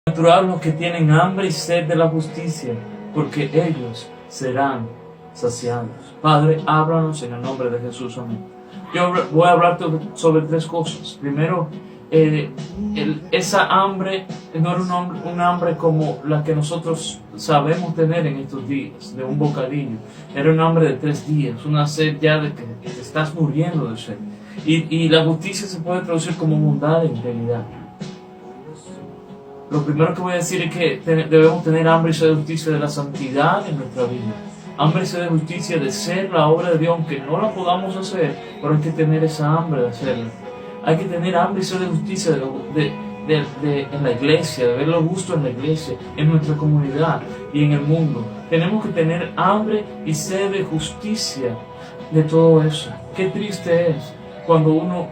Bienaventurados los que tienen hambre y sed de la justicia, porque ellos serán saciados. Padre, háblanos en el nombre de Jesús. Amén. Yo voy a hablarte sobre tres cosas. Primero, esa hambre no era un hambre como la que nosotros sabemos tener en estos días, de un bocadillo. Era un hambre de 3 días, una sed ya de que te estás muriendo de sed. Y la justicia se puede traducir como bondad e integridad. Lo primero que voy a decir es que debemos tener hambre y sed de justicia de la santidad en nuestra vida. Hambre y sed de justicia de ser la obra de Dios, aunque no la podamos hacer, pero hay que tener esa hambre de hacerla. Hay que tener hambre y sed de justicia en la iglesia, de ver lo justo en la iglesia, en nuestra comunidad y en el mundo. Tenemos que tener hambre y sed de justicia de todo eso. Qué triste es cuando uno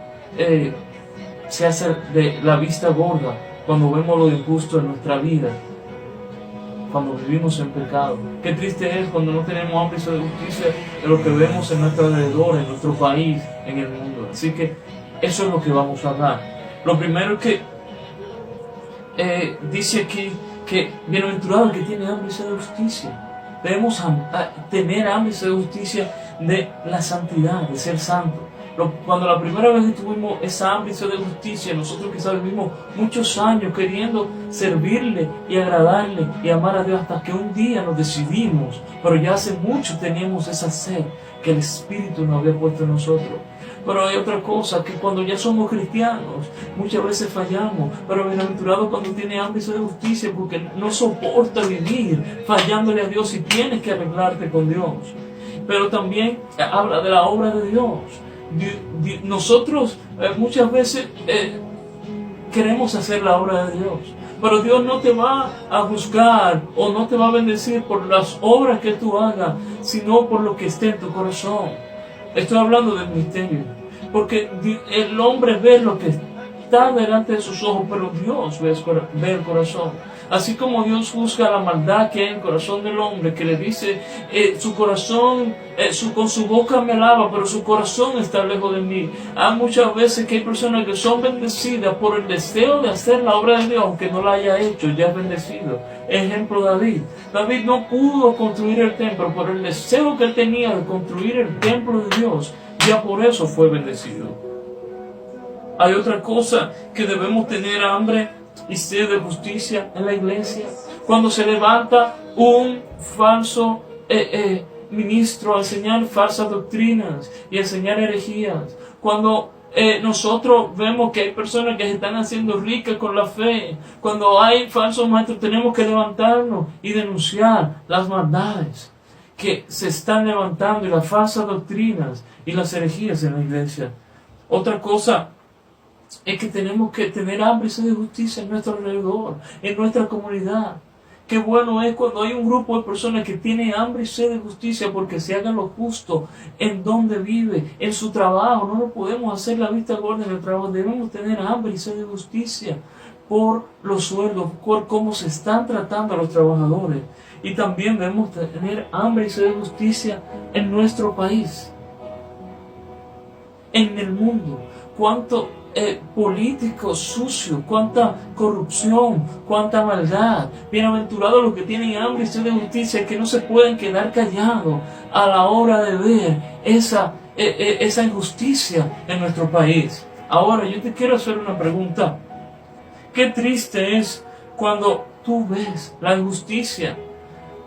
se hace de la vista gorda, cuando vemos lo injusto en nuestra vida, cuando vivimos en pecado. Qué triste es cuando no tenemos hambre y sed de justicia de lo que vemos en nuestro alrededor, en nuestro país, en el mundo. Así que eso es lo que vamos a hablar. Lo primero que dice aquí que bienaventurado el que tiene hambre y sed de justicia. Debemos tener hambre y sed de justicia de la santidad, de ser santo. Cuando la primera vez que tuvimos esa hambre y sed de justicia, nosotros quizás vivimos muchos años queriendo servirle y agradarle y amar a Dios, hasta que un día nos decidimos, pero ya hace mucho teníamos esa sed que el Espíritu nos había puesto en nosotros. Pero hay otra cosa, que cuando ya somos cristianos, muchas veces fallamos. Pero bienaventurado cuando tiene hambre y sed de justicia, porque no soporta vivir fallándole a Dios y tienes que arreglarte con Dios. Pero también habla de la obra de Dios. Nosotros muchas veces queremos hacer la obra de Dios, pero Dios no te va a buscar o no te va a bendecir por las obras que tú hagas, sino por lo que esté en tu corazón. Estoy hablando del misterio, porque el hombre ve lo que está delante de sus ojos, pero Dios ve el corazón. Así como Dios juzga la maldad que hay en el corazón del hombre, que le dice, su corazón, con su boca me alaba, pero su corazón está lejos de mí. Hay muchas veces que hay personas que son bendecidas por el deseo de hacer la obra de Dios, aunque no la haya hecho, ya es bendecido. Ejemplo, David. David no pudo construir el templo, por el deseo que él tenía de construir el templo de Dios, ya por eso fue bendecido. Hay otra cosa que debemos tener hambre y sed de justicia en la iglesia. Cuando se levanta un falso ministro a enseñar falsas doctrinas y a enseñar herejías, cuando nosotros vemos que hay personas que se están haciendo ricas con la fe, cuando hay falsos maestros, tenemos que levantarnos y denunciar las maldades que se están levantando y las falsas doctrinas y las herejías en la iglesia. Otra cosa es que tenemos que tener hambre y sed de justicia en nuestro alrededor, en nuestra comunidad. Qué bueno es cuando hay un grupo de personas que tienen hambre y sed de justicia porque se hagan lo justo en donde vive, en su trabajo. No nos podemos hacer la vista gorda en el trabajo. Debemos tener hambre y sed de justicia por los sueldos, por cómo se están tratando a los trabajadores. Y también debemos tener hambre y sed de justicia en nuestro país, en el mundo. Cuánto políticos sucios, cuánta corrupción, cuánta maldad. Bienaventurados los que tienen hambre y sed de justicia, que no se pueden quedar callados a la hora de ver esa injusticia en nuestro país. Ahora yo te quiero hacer una pregunta. Qué triste es cuando tú ves la injusticia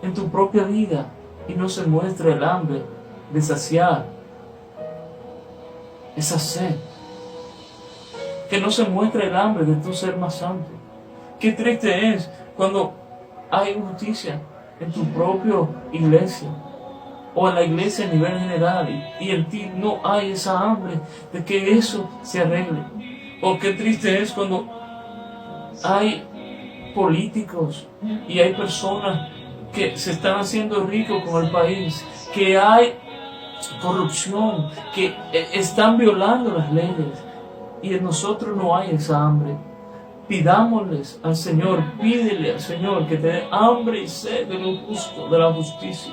en tu propia vida y no se muestra el hambre de saciar esa sed. Que no se muestra el hambre de tu ser más santo. Qué triste es cuando hay injusticia en tu propia iglesia o en la iglesia a nivel general y en ti no hay esa hambre de que eso se arregle. O qué triste es cuando hay políticos y hay personas que se están haciendo ricos con el país, que hay corrupción, que están violando las leyes. Y en nosotros no hay esa hambre. Pidámosles al Señor, pídele al Señor que te dé hambre y sed de lo justo, de la justicia.